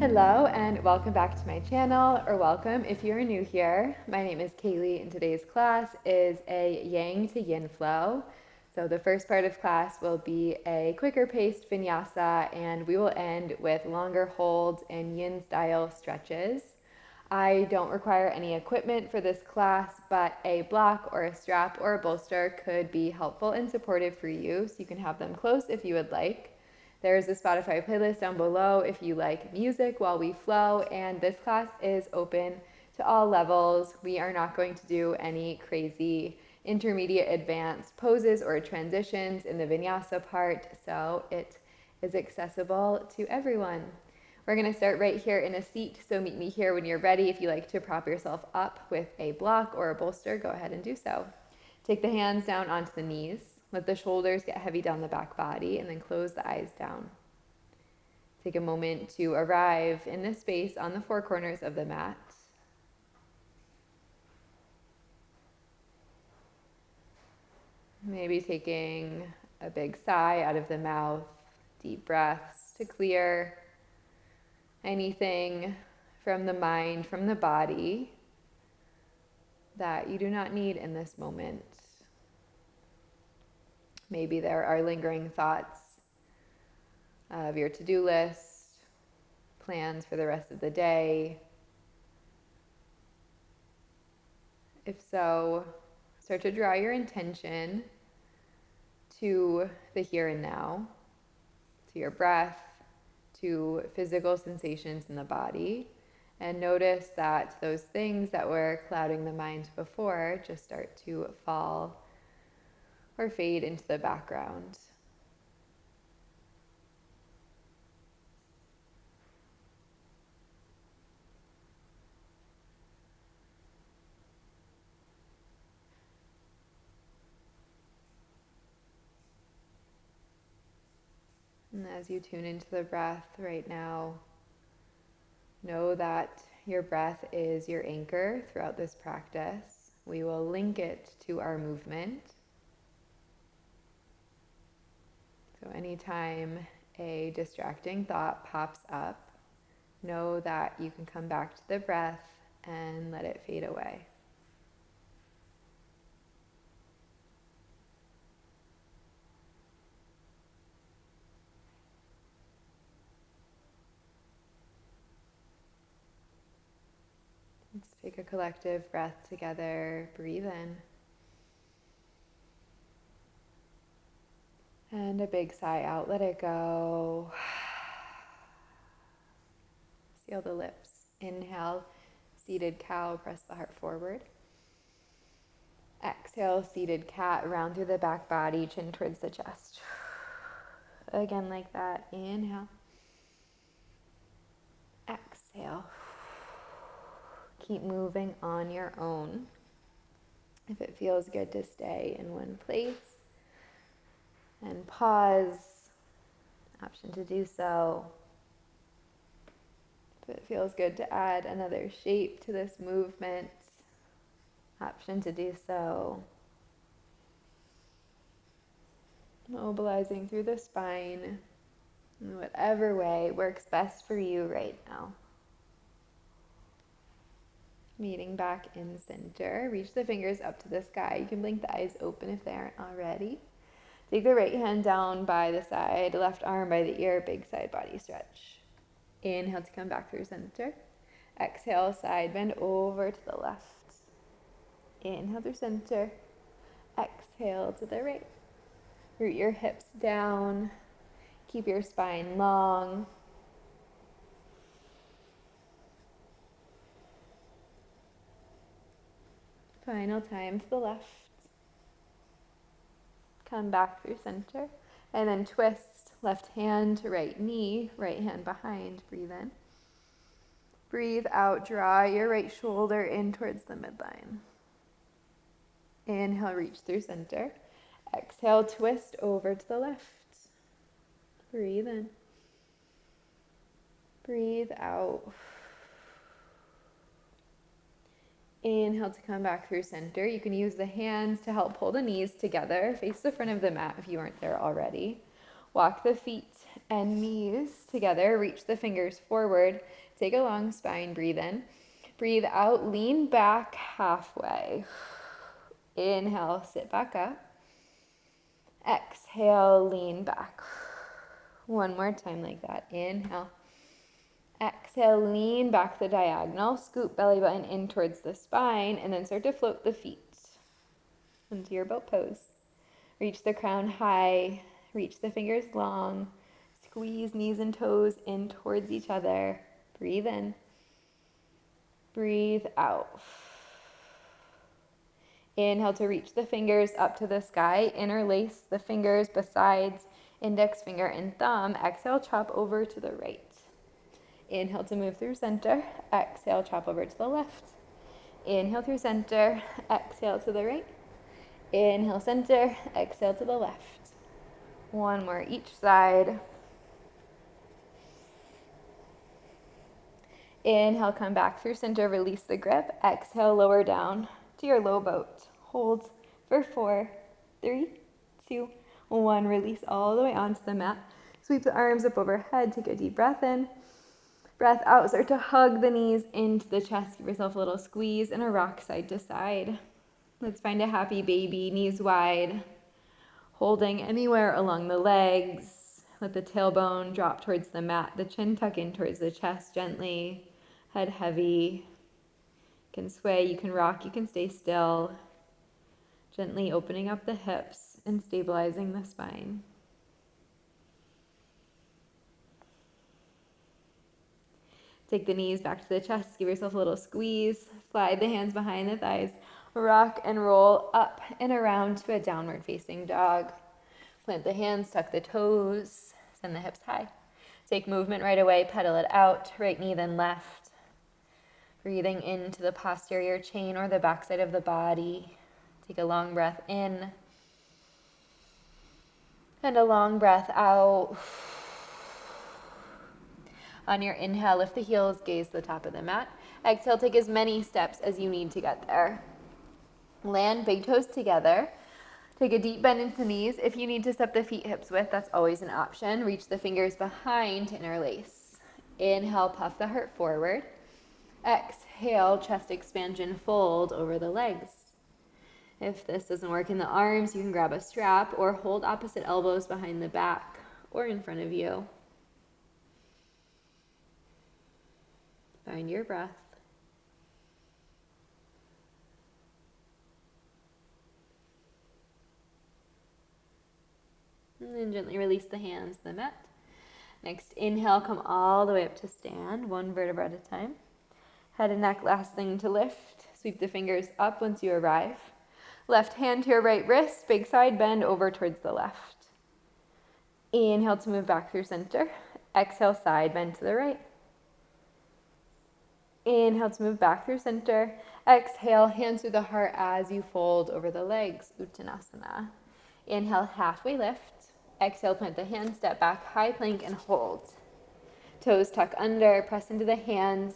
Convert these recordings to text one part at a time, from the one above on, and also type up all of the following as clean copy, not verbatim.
Hello and welcome back to my channel, or welcome if you're new here. My name is Kaylee and today's class is a Yang to Yin flow. So the first part of class will be a quicker paced vinyasa and we will end with longer holds and Yin style stretches. I don't require any equipment for this class, but a block or a strap or a bolster could be helpful and supportive for you, so you can have them close if you would like. There's a Spotify playlist down below if you like music while we flow, and this class is open to all levels. We are not going to do any crazy intermediate advanced poses or transitions in the vinyasa part, so it is accessible to everyone. We're going to start right here in a seat, so meet me here when you're ready. If you like to prop yourself up with a block or a bolster, go ahead and do so. Take the hands down onto the knees. Let the shoulders get heavy down the back body, and then close the eyes down. Take a moment to arrive in this space on the four corners of the mat. Maybe taking a big sigh out of the mouth, deep breaths to clear anything from the mind, from the body that you do not need in this moment. Maybe there are lingering thoughts of your to-do list, plans for the rest of the day. If so, start to draw your intention to the here and now, to your breath, to physical sensations in the body, and notice that those things that were clouding the mind before just start to fall or fade into the background. And as you tune into the breath right now, know that your breath is your anchor throughout this practice. We will link it to our movement. So anytime a distracting thought pops up, know that you can come back to the breath and let it fade away. Let's take a collective breath together. Breathe in. And a big sigh out. Let it go. Seal the lips. Inhale, seated cow, press the heart forward. Exhale, seated cat, round through the back body, chin towards the chest. Again, like that. Inhale. Exhale. Keep moving on your own. If it feels good to stay in one place and pause, option to do so. If it feels good to add another shape to this movement, option to do so. Mobilizing through the spine in whatever way works best for you right now. Meeting back in center. Reach the fingers up to the sky. You can blink the eyes open if they aren't already. Take the right hand down by the side, left arm by the ear, big side body stretch. Inhale to come back through center. Exhale, side bend over to the left. Inhale through center. Exhale to the right. Root your hips down. Keep your spine long. Final time to the left. Come back through center. And then twist left hand to right knee, right hand behind. Breathe in. Breathe out. Draw your right shoulder in towards the midline. Inhale, reach through center. Exhale, twist over to the left. Breathe in. Breathe out. Inhale to come back through center. You can use the hands to help pull the knees together. Face the front of the mat if you aren't there already. Walk the feet and knees together. Reach the fingers forward. Take a long spine. Breathe in. Breathe out. Lean back halfway. Inhale, sit back up. Exhale, lean back. One more time like that. Inhale. Exhale, lean back the diagonal. Scoop belly button in towards the spine, and then start to float the feet into your boat pose. Reach the crown high. Reach the fingers long. Squeeze knees and toes in towards each other. Breathe in. Breathe out. Inhale to reach the fingers up to the sky. Interlace the fingers besides index finger and thumb. Exhale, chop over to the right. Inhale to move through center. Exhale, chop over to the left. Inhale through center. Exhale to the right. Inhale, center. Exhale to the left. One more each side. Inhale, come back through center, release the grip. Exhale, lower down to your low boat. Hold for 4, 3, 2, 1. Release all the way onto the mat. Sweep the arms up overhead. Take a deep breath in. Breath out. Start to hug the knees into the chest. Give yourself a little squeeze and a rock side to side. Let's find a happy baby, knees wide. Holding anywhere along the legs. Let the tailbone drop towards the mat. The chin tuck in towards the chest gently. Head heavy. You can sway, you can rock, you can stay still. Gently opening up the hips and stabilizing the spine. Take the knees back to the chest. Give yourself a little squeeze. Slide the hands behind the thighs. Rock and roll up and around to a downward facing dog. Plant the hands, tuck the toes, send the hips high. Take movement right away, pedal it out, right knee then left. Breathing into the posterior chain or the backside of the body. Take a long breath in and a long breath out. On your inhale, lift the heels, gaze the top of the mat. Exhale, take as many steps as you need to get there. Land big toes together. Take a deep bend into knees. If you need to step the feet hips width, that's always an option. Reach the fingers behind to interlace. Inhale, puff the heart forward. Exhale, chest expansion, fold over the legs. If this doesn't work in the arms, you can grab a strap or hold opposite elbows behind the back or in front of you. Find your breath. And then gently release the hands to the mat. Next, inhale, come all the way up to stand, one vertebra at a time. Head and neck, last thing to lift. Sweep the fingers up once you arrive. Left hand to your right wrist, big side bend over towards the left. Inhale to move back through center. Exhale, side bend to the right. Inhale to move back through center. Exhale, hands through the heart as you fold over the legs, Uttanasana. Inhale, halfway lift. Exhale, plant the hands, step back, high plank, and hold. Toes tuck under, press into the hands.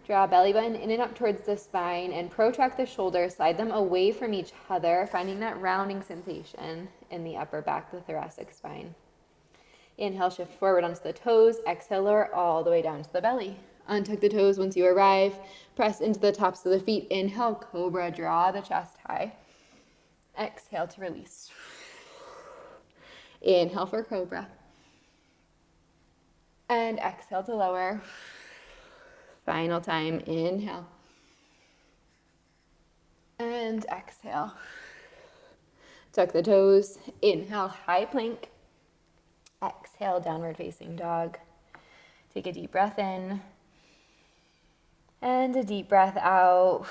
Draw belly button in and up towards the spine and protract the shoulders, slide them away from each other, finding that rounding sensation in the upper back, the thoracic spine. Inhale, shift forward onto the toes. Exhale, lower all the way down to the belly. Untuck the toes once you arrive. Press into the tops of the feet. Inhale, cobra, draw the chest high. Exhale to release. Inhale for cobra. And exhale to lower. Final time, inhale. And exhale. Tuck the toes. Inhale, high plank. Exhale, downward facing dog. Take a deep breath in. And a deep breath out.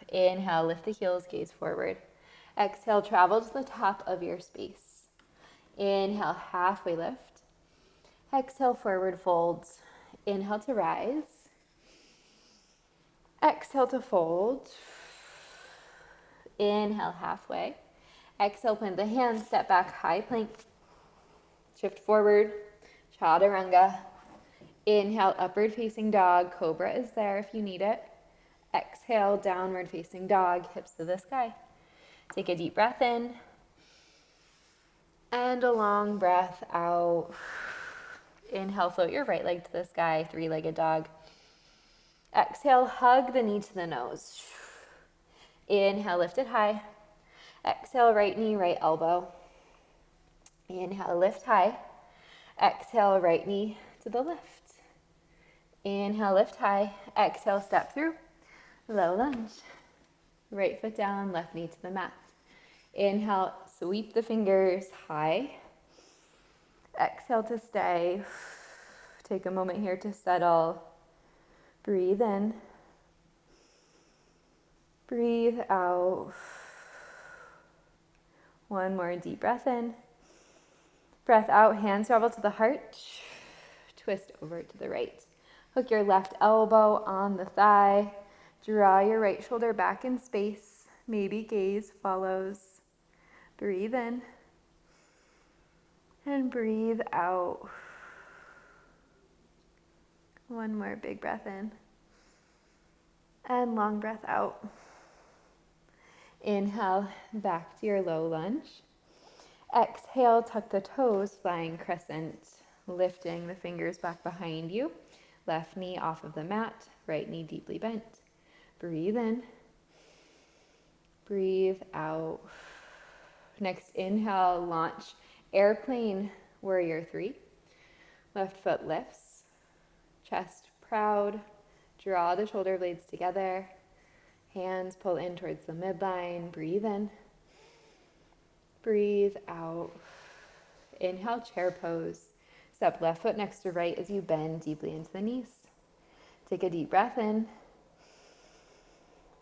Inhale, lift the heels, gaze forward. Exhale, travel to the top of your space. Inhale, halfway lift. Exhale, forward folds. Inhale to rise. Exhale to fold. Inhale, halfway. Exhale, plant the hands, step back, high plank. Shift forward, chaturanga. Inhale, upward facing dog. Cobra is there if you need it. Exhale, downward facing dog, hips to the sky. Take a deep breath in. And a long breath out. Inhale, float your right leg to the sky, three-legged dog. Exhale, hug the knee to the nose. Inhale, lift it high. Exhale, right knee, right elbow. Inhale, lift high. Exhale, right knee to the left. Inhale, lift high. Exhale, step through. Low lunge. Right foot down, left knee to the mat. Inhale, sweep the fingers high. Exhale to stay. Take a moment here to settle. Breathe in. Breathe out. One more deep breath in. Breath out, hands travel to the heart. Twist over to the right. Hook your left elbow on the thigh. Draw your right shoulder back in space. Maybe gaze follows. Breathe in. And breathe out. One more big breath in. And long breath out. Inhale, back to your low lunge. Exhale, tuck the toes, flying crescent, lifting the fingers back behind you. Left knee off of the mat, right knee deeply bent. Breathe in. Breathe out. Next inhale, launch airplane warrior 3. Left foot lifts, chest proud. Draw the shoulder blades together. Hands pull in towards the midline. Breathe in. Breathe out. Inhale, chair pose. Step left foot next to right as you bend deeply into the knees. Take a deep breath in.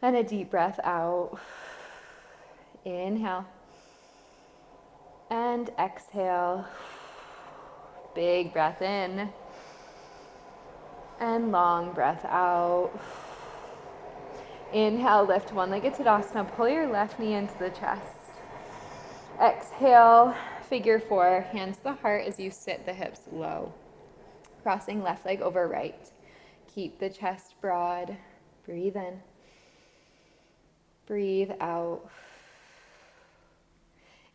And a deep breath out. Inhale. And exhale. Big breath in. And long breath out. Inhale, lift one-legged Tadasana. Pull your left knee into the chest. Exhale, figure 4, hands to the heart as you sit the hips low. Crossing left leg over right. Keep the chest broad. Breathe in. Breathe out.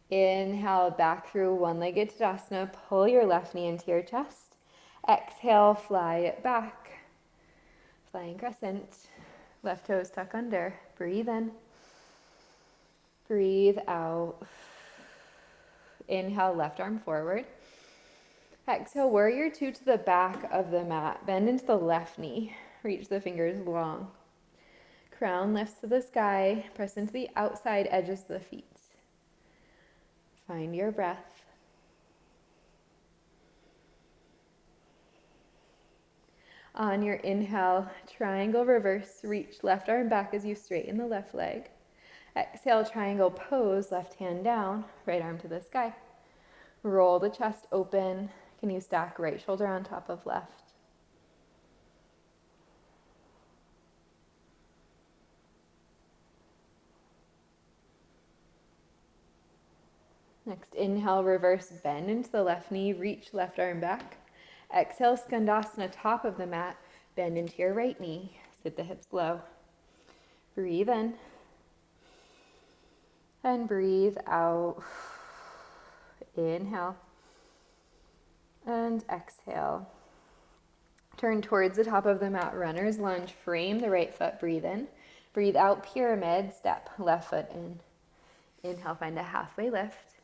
Inhale, back through one-legged Tadasana. Pull your left knee into your chest. Exhale, fly it back. Flying crescent. Left toes tuck under. Breathe in. Breathe out. Inhale, left arm forward. Exhale, warrior 2 to the back of the mat. Bend into the left knee. Reach the fingers long. Crown lifts to the sky. Press into the outside edges of the feet. Find your breath. On your inhale, triangle reverse. Reach left arm back as you straighten the left leg. Exhale, triangle pose, left hand down, right arm to the sky. Roll the chest open. Can you stack right shoulder on top of left? Next, inhale, reverse bend into the left knee, reach left arm back. Exhale, Skandasana, top of the mat, bend into your right knee, sit the hips low. Breathe in. And breathe out. Inhale. And exhale. Turn towards the top of the mat, runner's lunge. Frame the right foot, breathe in. Breathe out, pyramid, step left foot in. Inhale, find a halfway lift.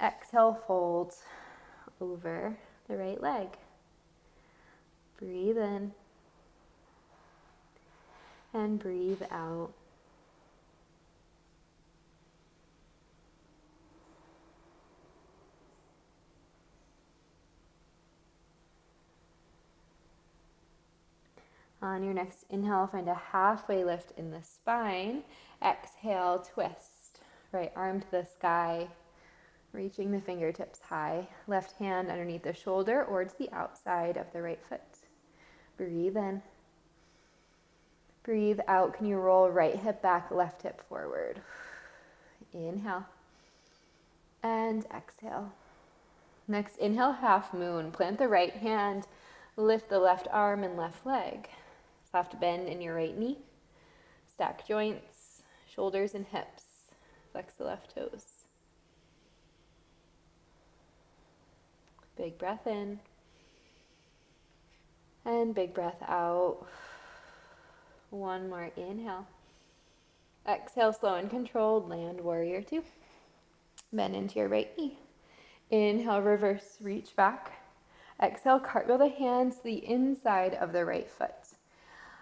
Exhale, fold over the right leg. Breathe in. And breathe out. On your next inhale, find a halfway lift in the spine. Exhale, twist. Right arm to the sky, reaching the fingertips high. Left hand underneath the shoulder or to the outside of the right foot. Breathe in. Breathe out. Can you roll right hip back, left hip forward? Inhale. And exhale. Next, inhale, half moon. Plant the right hand, lift the left arm and left leg. Soft bend in your right knee. Stack joints, shoulders and hips. Flex the left toes. Big breath in. And big breath out. One more inhale. Exhale, slow and controlled, land warrior two. Bend into your right knee. Inhale, reverse, reach back. Exhale, cartwheel the hands to the inside of the right foot.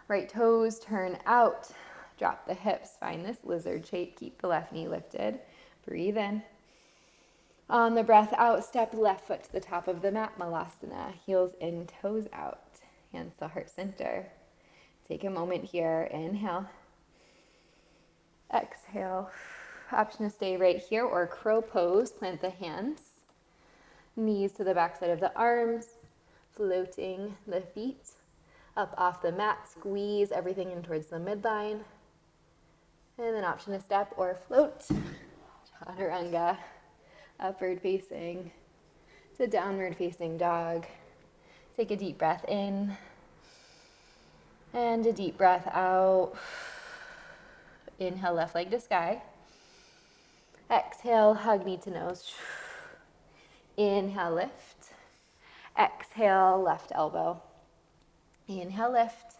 Right toes turn out. Drop the hips. Find this lizard shape. Keep the left knee lifted. Breathe in. On the breath out, step left foot to the top of the mat, Malasana. Heels in, toes out. Hands to heart center. Take a moment here. Inhale. Exhale. Option to stay right here or crow pose. Plant the hands. Knees to the backside of the arms. Floating the feet up off the mat. Squeeze everything in towards the midline. And then option to step or float. Chaturanga. Upward facing to downward facing dog. Take a deep breath in and a deep breath out. Inhale, left leg to sky. Exhale, hug knee to nose. Inhale, lift. Exhale, left elbow. Inhale, lift.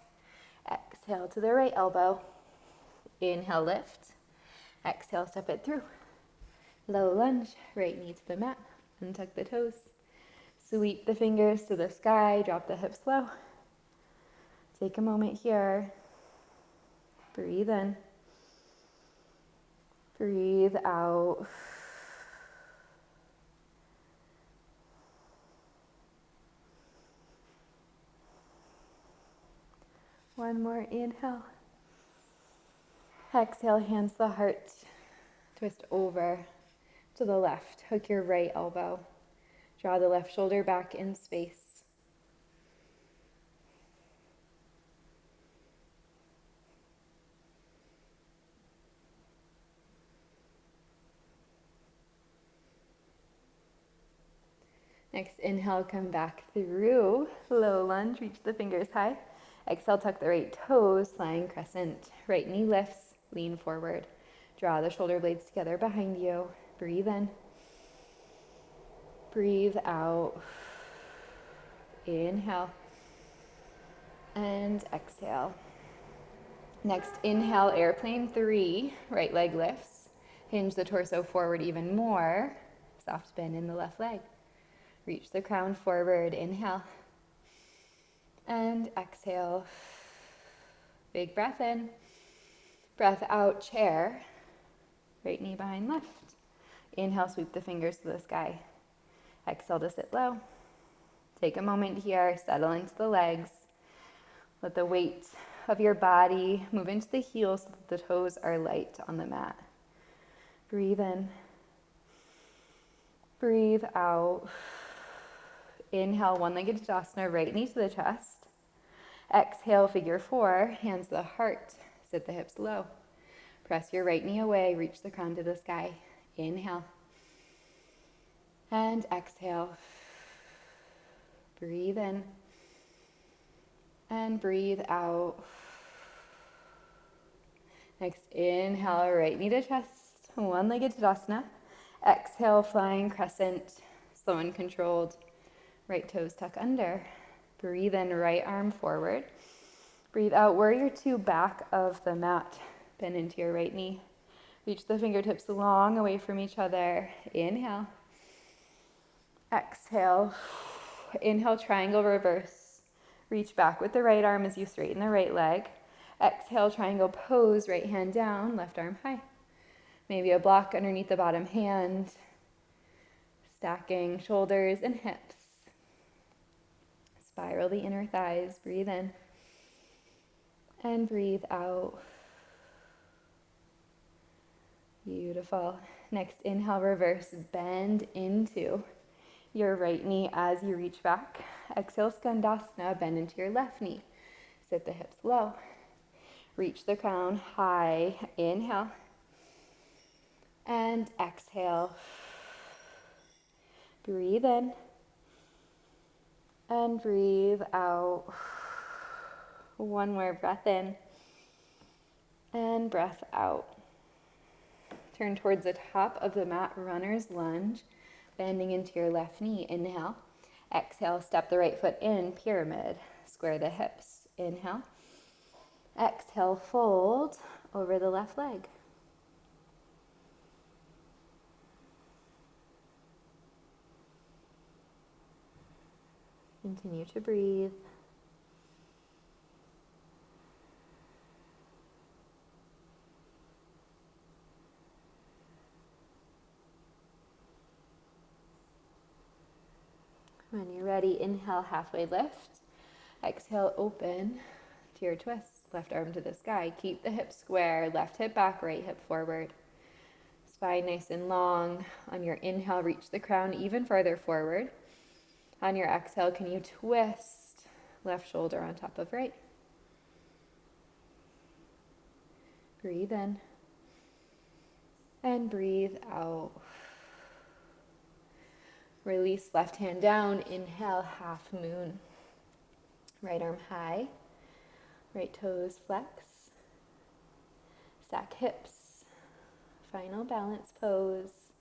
Exhale to the right elbow. Inhale, lift. Exhale, step it through. Low lunge, right knee to the mat. Untuck the toes. Sweep the fingers to the sky. Drop the hips low. Take a moment here. Breathe in. Breathe out. One more inhale. Exhale, hands to the heart. Twist over to the left. Hook your right elbow. Draw the left shoulder back in space. Next inhale, come back through low lunge. Reach the fingers high. Exhale, tuck the right toes, flying crescent. Right knee lifts, lean forward. Draw the shoulder blades together behind you. Breathe in. Breathe out. Inhale. And exhale. Next, inhale, airplane 3. Right leg lifts. Hinge the torso forward even more. Soft bend in the left leg. Reach the crown forward. Inhale. And exhale. Big breath in. Breath out, chair. Right knee behind left. Inhale, sweep the fingers to the sky. Exhale to sit low. Take a moment here, settle into the legs. Let the weight of your body move into the heels so that the toes are light on the mat. Breathe in. Breathe out. Inhale, one-legged Tadasana, right knee to the chest. Exhale, figure 4, hands to the heart. Sit the hips low. Press your right knee away, reach the crown to the sky. Inhale. And exhale. Breathe in. And breathe out. Next, inhale, right knee to chest, one-legged Tadasana. Exhale, flying crescent, slow and controlled. Right toes tuck under. Breathe in, right arm forward. Breathe out, warrior 2, back of the mat. Bend into your right knee. Reach the fingertips long away from each other. Inhale. Exhale. Inhale, triangle reverse. Reach back with the right arm as you straighten the right leg. Exhale, triangle pose, right hand down, left arm high. Maybe a block underneath the bottom hand. Stacking shoulders and hips. Spiral the inner thighs. Breathe in. And breathe out. Beautiful. Next, inhale, reverse. Bend into your right knee as you reach back. Exhale, Skandasana. Bend into your left knee. Sit the hips low. Reach the crown high. Inhale. And exhale. Breathe in. And breathe out. One more breath in. And breath out. Turn towards the top of the mat, runner's lunge. Bending into your left knee. Inhale. Exhale, step the right foot in, pyramid. Square the hips. Inhale. Exhale, fold over the left leg. Continue to breathe. When you're ready, inhale, halfway lift. Exhale, open to your twist. Left arm to the sky. Keep the hips square. Left hip back, right hip forward. Spine nice and long. On your inhale, reach the crown even farther forward. On your exhale, can you twist left shoulder on top of right? Breathe in. And breathe out. Release left hand down. Inhale, half moon. Right arm high. Right toes flex. Stack hips. Final balance pose.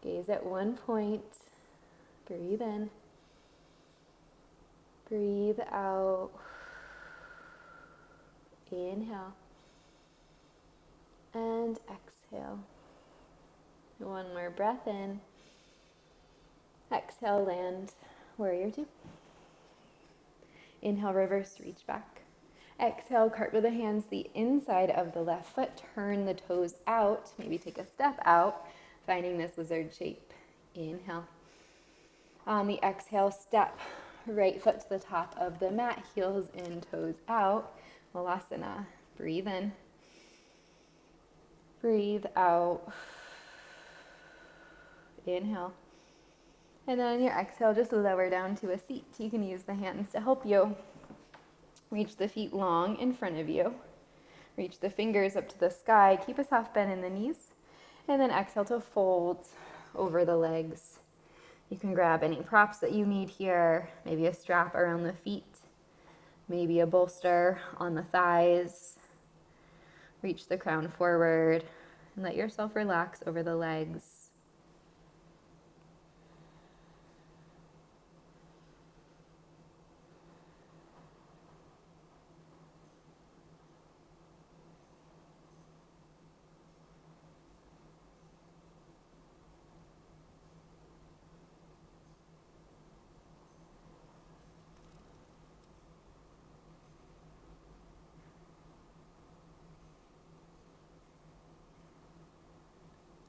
Gaze at one point. Breathe in. Breathe out. Inhale. And exhale. One more breath in. Exhale, land. Warrior two. Inhale, reverse, reach back. Exhale, cartwheel the hands the inside of the left foot. Turn the toes out. Maybe take a step out, finding this lizard shape. Inhale. On the exhale, step right foot to the top of the mat. Heels in, toes out. Malasana. Breathe in. Breathe out. Inhale. And then on your exhale, just lower down to a seat. You can use the hands to help you. Reach the feet long in front of you. Reach the fingers up to the sky. Keep a soft bend in the knees. And then exhale to fold over the legs. You can grab any props that you need here. Maybe a strap around the feet. Maybe a bolster on the thighs. Reach the crown forward and let yourself relax over the legs.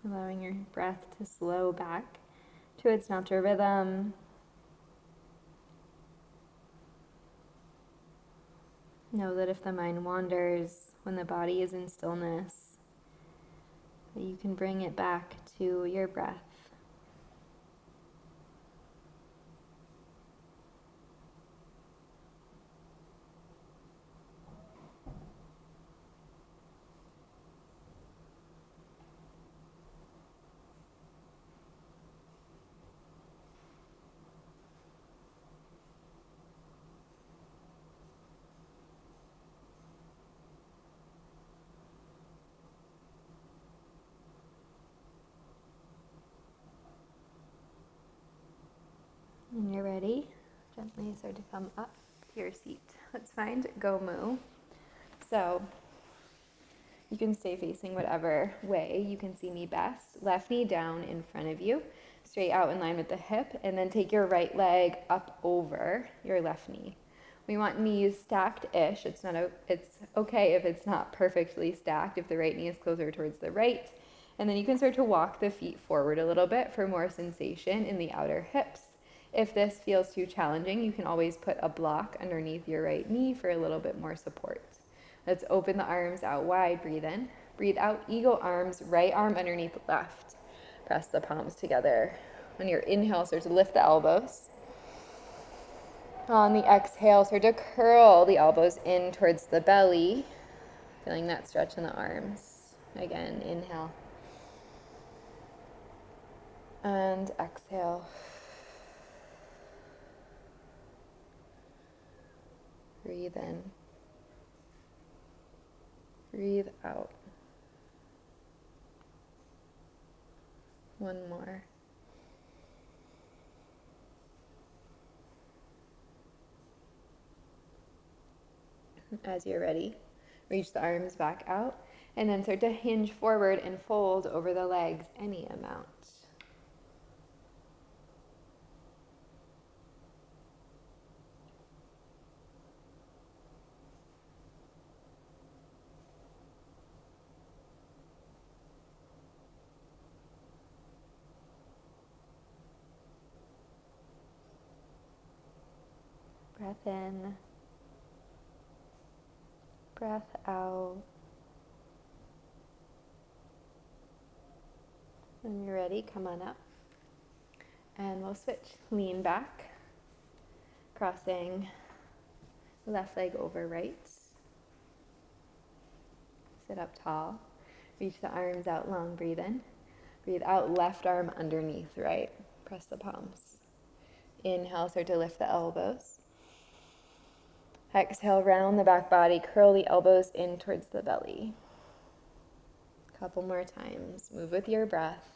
Allowing your breath to slow back to its natural rhythm. Know that if the mind wanders when the body is in stillness, that you can bring it back to your breath. When you're ready, gently start to come up to your seat. Let's find Gomu. So you can stay facing whatever way you can see me best. Left knee down in front of you, straight out in line with the hip, and then take your right leg up over your left knee. We want knees stacked-ish. It's okay if it's not perfectly stacked, if the right knee is closer towards the right. And then you can start to walk the feet forward a little bit for more sensation in the outer hips. If this feels too challenging, you can always put a block underneath your right knee for a little bit more support. Let's open the arms out wide. Breathe in. Breathe out. Eagle arms, right arm underneath left. Press the palms together. On your inhale, start to lift the elbows. On the exhale, start to curl the elbows in towards the belly. Feeling that stretch in the arms. Again, inhale. And exhale. Breathe in. Breathe out. One more. As you're ready, reach the arms back out and then start to hinge forward and fold over the legs any amount. Breath in, breath out. When you're ready, come on up. And we'll switch. Lean back, crossing left leg over right. Sit up tall. Reach the arms out long, breathe in. Breathe out, left arm underneath right. Press the palms. Inhale, start to lift the elbows. Exhale, round the back body, curl the elbows in towards the belly. Couple more times. Move with your breath.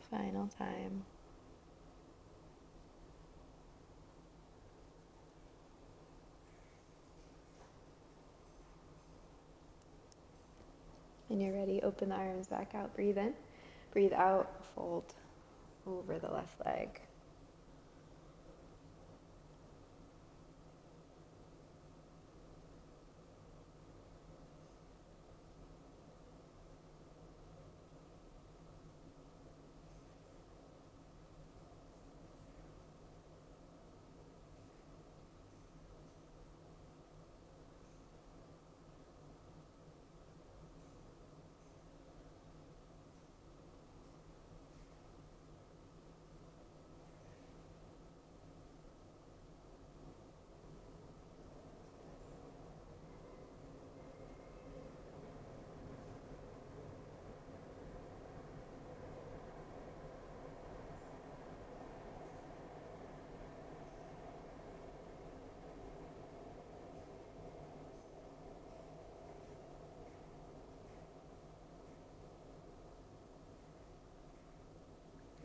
Final time. When you're ready, open the arms back out. Breathe in. Breathe out, fold over the left leg.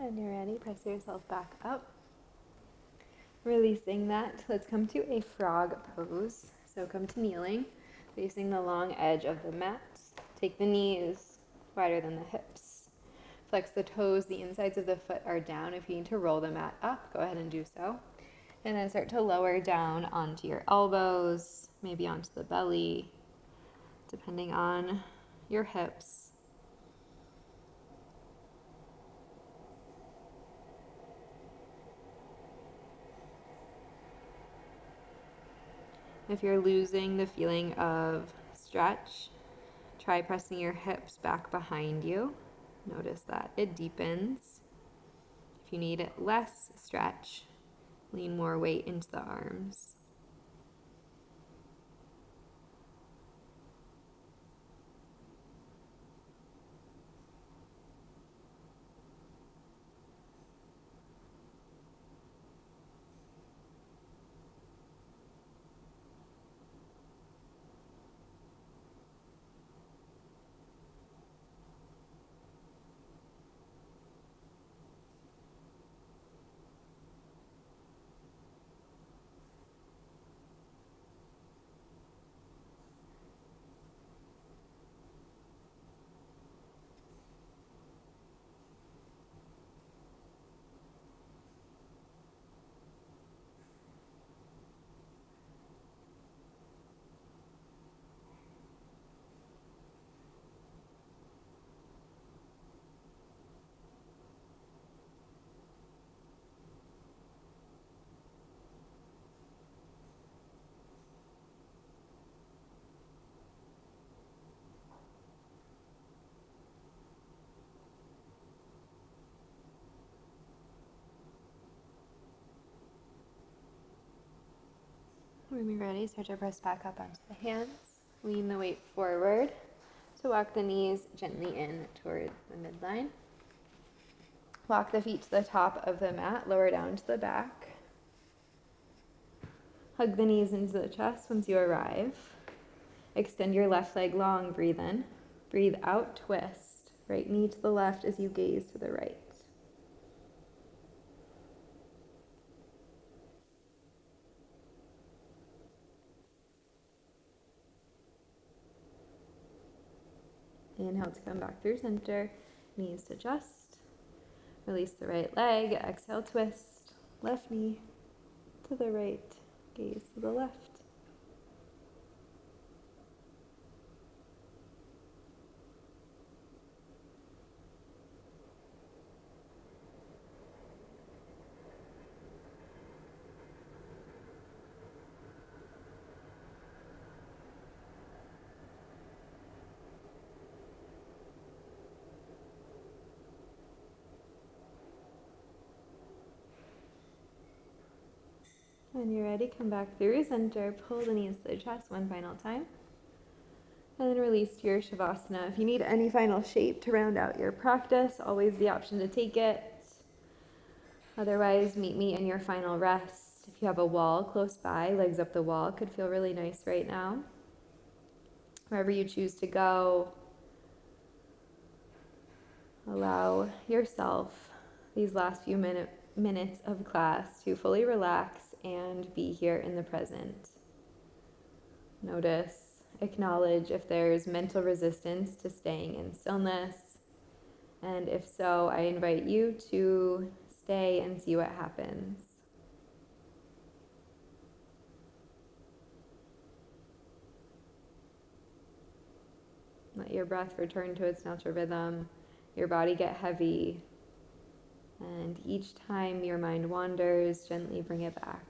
And you're ready, press yourself back up. Releasing that, let's come to a frog pose. So come to kneeling, facing the long edge of the mat. Take the knees wider than the hips. Flex the toes, the insides of the foot are down. If you need to roll the mat up, go ahead and do so. And then start to lower down onto your elbows, maybe onto the belly, depending on your hips. If you're losing the feeling of stretch, try pressing your hips back behind you. Notice that it deepens. If you need less stretch, lean more weight into the arms. When you're ready, start to press back up onto the hands. Lean the weight forward. So walk the knees gently in towards the midline. Walk the feet to the top of the mat, lower down to the back. Hug the knees into the chest once you arrive. Extend your left leg long, breathe in. Breathe out, twist. Right knee to the left as you gaze to the right. Inhale to come back through center, knees to chest. Release the right leg, exhale, twist. Left knee to the right, gaze to the left. When you're ready, come back through center, pull the knees to the chest one final time. And then release to your Shavasana. If you need any final shape to round out your practice, always the option to take it. Otherwise, meet me in your final rest. If you have a wall close by, legs up the wall could feel really nice right now. Wherever you choose to go, allow yourself these last few minutes of class to fully relax and be here in the present. Notice, acknowledge if there's mental resistance to staying in stillness. And if so, I invite you to stay and see what happens. Let your breath return to its natural rhythm, your body get heavy, and each time your mind wanders, gently bring it back.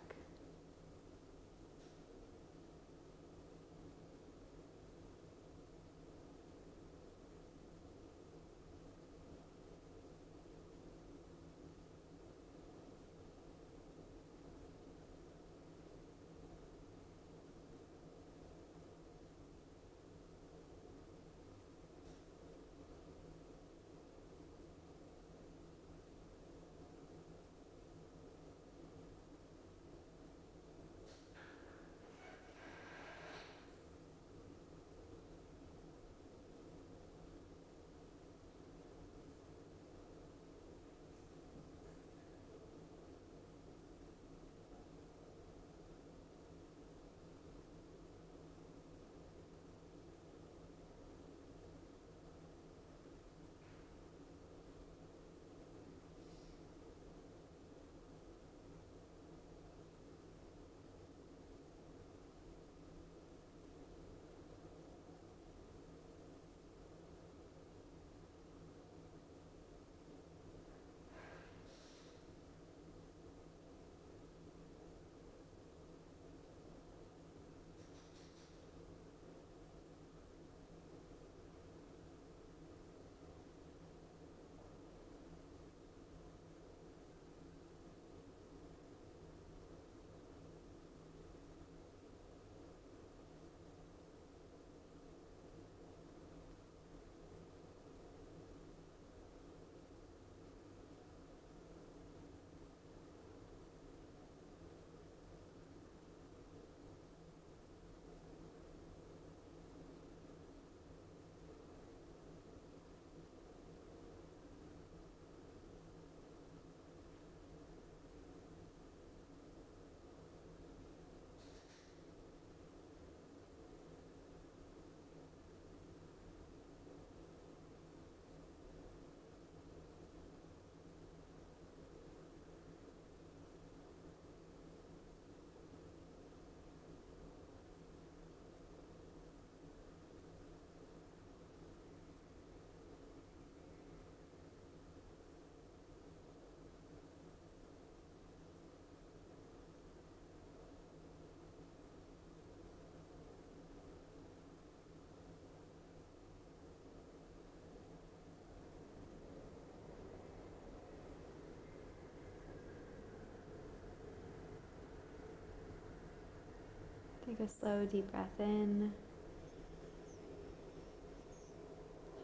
a slow, deep breath in.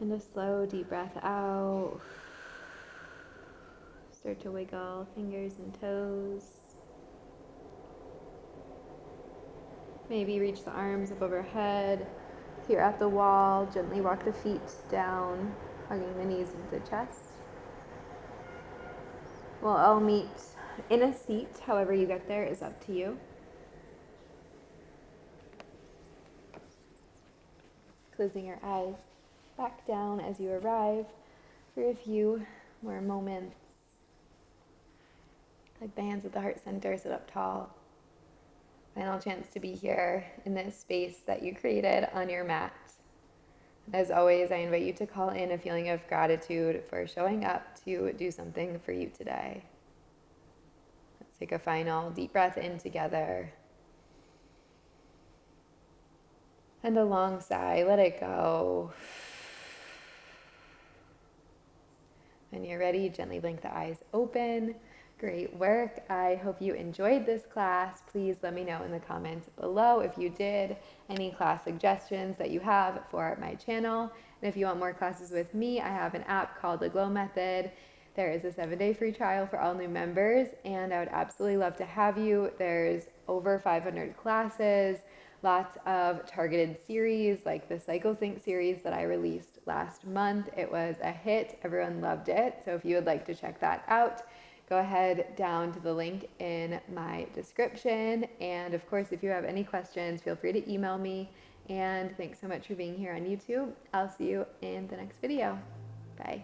And a slow, deep breath out. Start to wiggle fingers and toes. Maybe reach the arms up overhead. If you're at the wall, gently walk the feet down, hugging the knees into the chest. We'll all meet in a seat. However you get there is up to you. Closing your eyes back down as you arrive for a few more moments. Like the hands at the heart center, sit up tall. Final chance to be here in this space that you created on your mat. As always, I invite you to call in a feeling of gratitude for showing up to do something for you today. Let's take a final deep breath in together. And a long sigh, let it go. When you're ready, gently blink the eyes open. Great work. I hope you enjoyed this class. Please let me know in the comments below if you did, any class suggestions that you have for my channel. And if you want more classes with me, I have an app called The Glow Method. There is a 7-day free trial for all new members, and I would absolutely love to have you. There's over 500 classes, lots of targeted series like the Cycle Sync series that I released last month. It was a hit. Everyone loved it. So if you would like to check that out, go ahead down to the link in my description. And of course, if you have any questions, feel free to email me. And thanks so much for being here on YouTube. I'll see you in the next video. Bye.